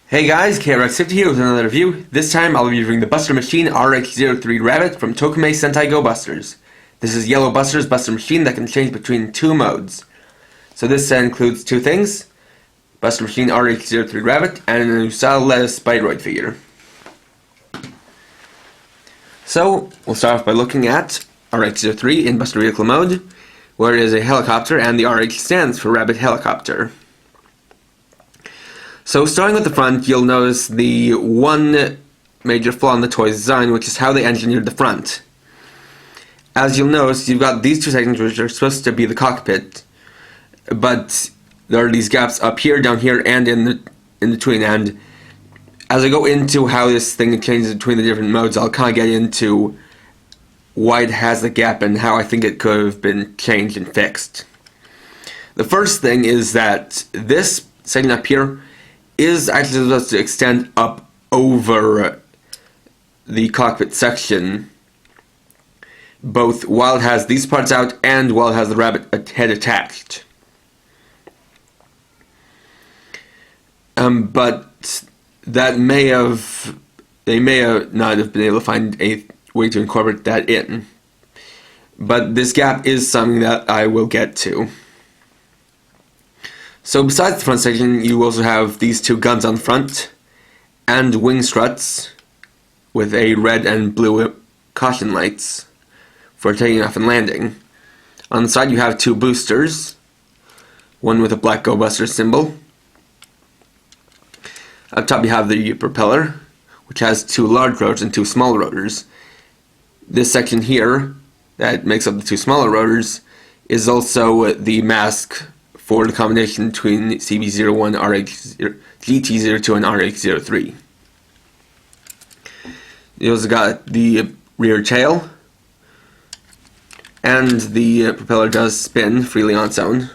Hey guys, RH-03 here with another review. This time I'll be reviewing the Buster Machine RH-03 Rabbit from Tokumei Sentai Go Busters. This is Yellow Buster's Buster Machine that can change between two modes. So this includes two things: Buster Machine RH-03 Rabbit and an Usada Lettuce Spideroid figure. So we'll start off by looking at RH-03 in Buster Vehicle mode, where it is a helicopter and the RH stands for Rabbit Helicopter. So starting with the front, you'll notice the one major flaw in the toy's design, which is how they engineered the front. As you'll notice, you've got these two sections which are supposed to be the cockpit, but there are these gaps up here, down here, and in between. And as I go into how this thing changes between the different modes, I'll kind of get into why it has the gap and how I think it could have been changed and fixed. The first thing is that this section up here is actually supposed to extend up over the cockpit section, both while it has these parts out and while it has the rabbit head attached. But they may not have been able to find a way to incorporate that in. But this gap is something that I will get to. So besides the front section, you also have these two guns on the front, and wing struts with a red and blue caution lights for taking off and landing. On the side you have two boosters, one with a black Go Buster symbol. Up top you have the propeller, which has two large rotors and two small rotors. This section here, that makes up the two smaller rotors, is also the mask for the combination between CB01, GT02, and RH-03. You also got the rear tail, and the propeller does spin freely on its own.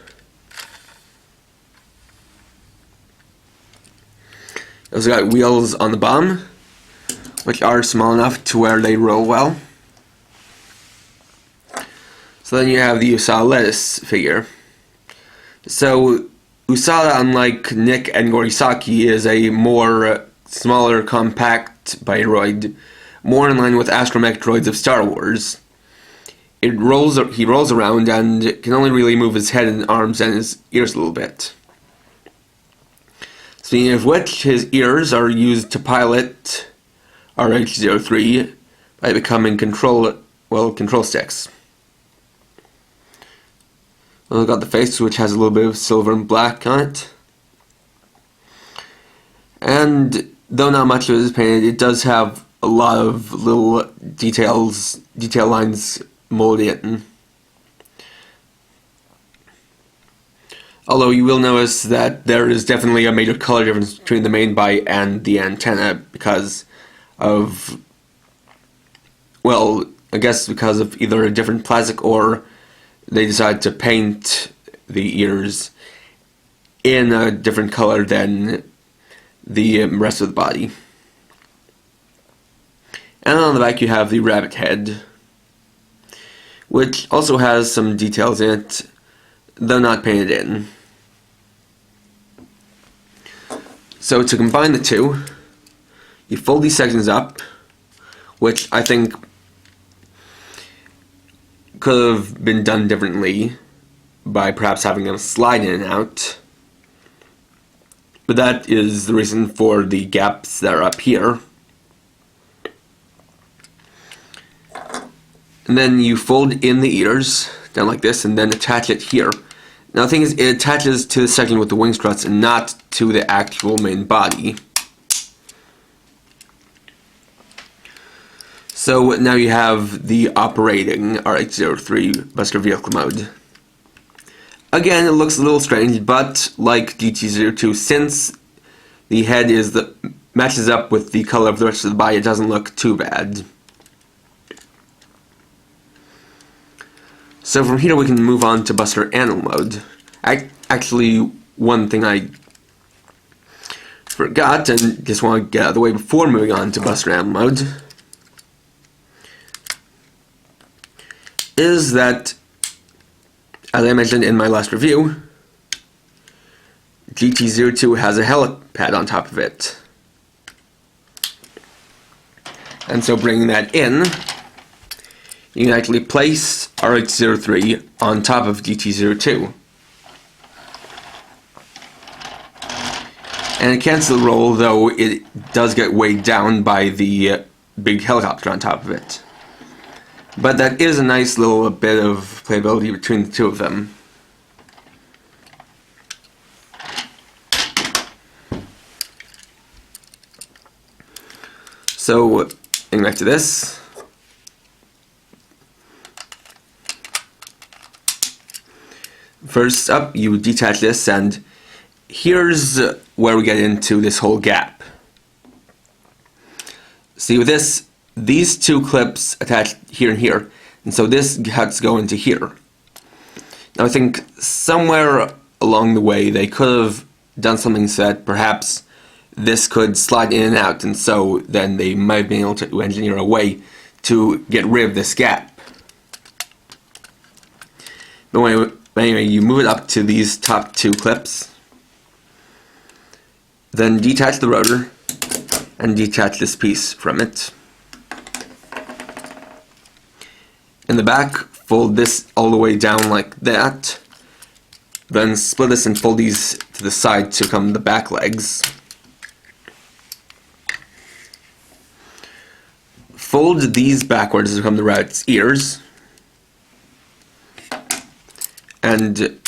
You also got wheels on the bottom, which are small enough to where they roll well. So then you have the Usada Lettuce figure. So Usada, unlike Nick and Gorisaki, is a more smaller, compact Bioroid, more in line with astromech droids of Star Wars. He rolls around and can only really move his head and arms and his ears a little bit. Speaking of which, his ears are used to pilot RH-03 by becoming control sticks. We've got the face, which has a little bit of silver and black on it. And though not much of it is painted, it does have a lot of little detail lines molded in. Although you will notice that there is definitely a major color difference between the main body and the antenna because of, well, I guess because of either a different plastic or they decide to paint the ears in a different color than the rest of the body. And on the back you have the rabbit head, which also has some details in it, though not painted in. So to combine the two, you fold these sections up, which I think could have been done differently by perhaps having them slide in and out, but that is the reason for the gaps that are up here. And then you fold in the ears down like this and then attach it here. Now the thing is, it attaches to the section with the wing struts and not to the actual main body. So now you have the operating RH-03 Buster Vehicle mode. Again, it looks a little strange, but like GT02, since the head matches up with the color of the rest of the body, it doesn't look too bad. So from here we can move on to Buster Animal mode. Actually, one thing I forgot and just want to get out of the way before moving on to Buster Animal mode is that, as I mentioned in my last review, GT02 has a helipad on top of it. And so bringing that in, you can actually place RH-03 on top of DT-02. And it can still roll, though it does get weighed down by the big helicopter on top of it. But that is a nice little bit of playability between the two of them. So, getting back to this. First up, you detach this, and here's where we get into this whole gap. See, with this, these two clips attach here and here, and so this has to go into here. Now I think somewhere along the way they could have done something so that perhaps this could slide in and out, and so then they might have been able to engineer a way to get rid of this gap. But anyway, you move it up to these top two clips, then detach the rotor and detach this piece from it. In the back, fold this all the way down like that, then split this and fold these to the side to become the back legs. Fold these backwards to become the rabbit's ears, and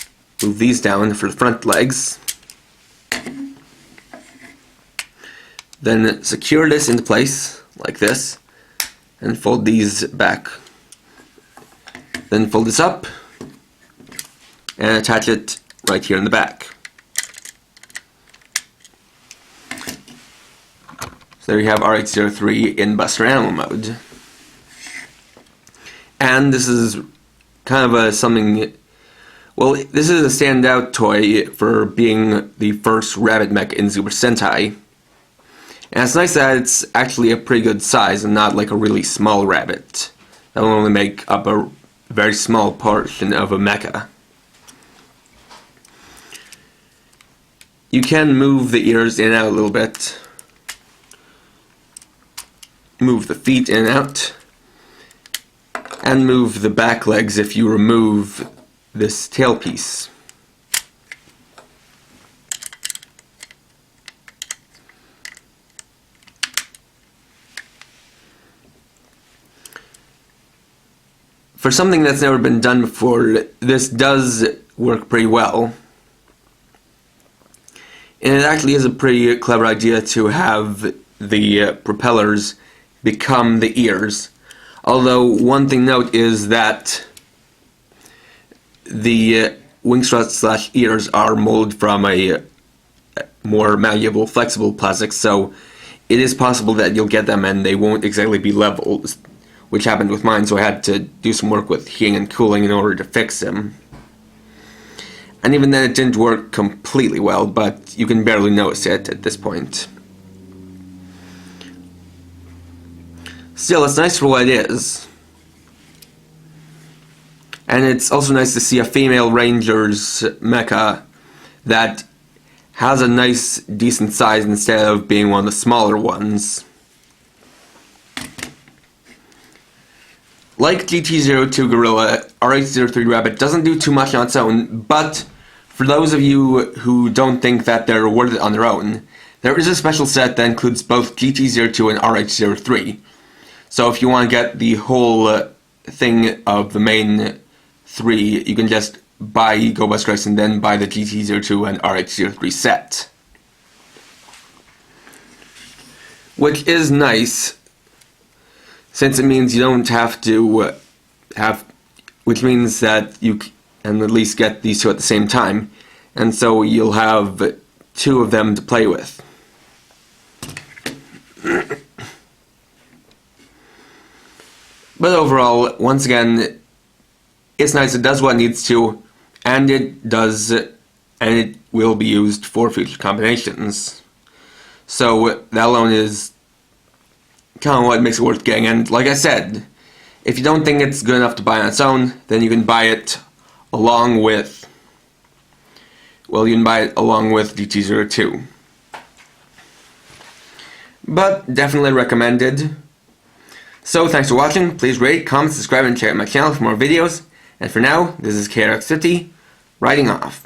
move these down for the front legs. Then secure this into place like this, and fold these back. Then fold this up and attach it right here in the back. So there you have RH-03 in Buster Animal mode. And this is kind of something, well, this is a standout toy for being the first rabbit mech in Super Sentai. And it's nice that it's actually a pretty good size and not like a really small rabbit. That will only make up a very small portion of a mecha. You can move the ears in and out a little bit. Move the feet in and out. And move the back legs if you remove this tail piece. For something that's never been done before, this does work pretty well. And it actually is a pretty clever idea to have the propellers become the ears. Although one thing to note is that the wing struts / ears are molded from a more malleable, flexible plastic, so it is possible that you'll get them and they won't exactly be level, which happened with mine, so I had to do some work with heating and cooling in order to fix them. And even then it didn't work completely well, but you can barely notice it at this point. Still, it's nice for what it is. And it's also nice to see a female Ranger's mecha that has a nice, decent size instead of being one of the smaller ones. Like GT-02 Gorilla, RH-03 Rabbit doesn't do too much on its own, but for those of you who don't think that they're worth it on their own, there is a special set that includes both GT-02 and RH-03. So if you want to get the whole thing of the main three, you can just buy Go Buster X and then buy the GT-02 and RH-03 set. Which is nice, since it means you don't have to which means that you can at least get these two at the same time, and so you'll have two of them to play with. But overall, once again, it's nice, it does what it needs to, and it will be used for future combinations. So that alone is kind of what makes it worth getting, and like I said, if you don't think it's good enough to buy on its own, then you can buy it along with, well, you can buy it along with GT-02. But definitely recommended. So thanks for watching. Please rate, comment, subscribe and check out my channel for more videos. And for now, this is RH-03 writing off.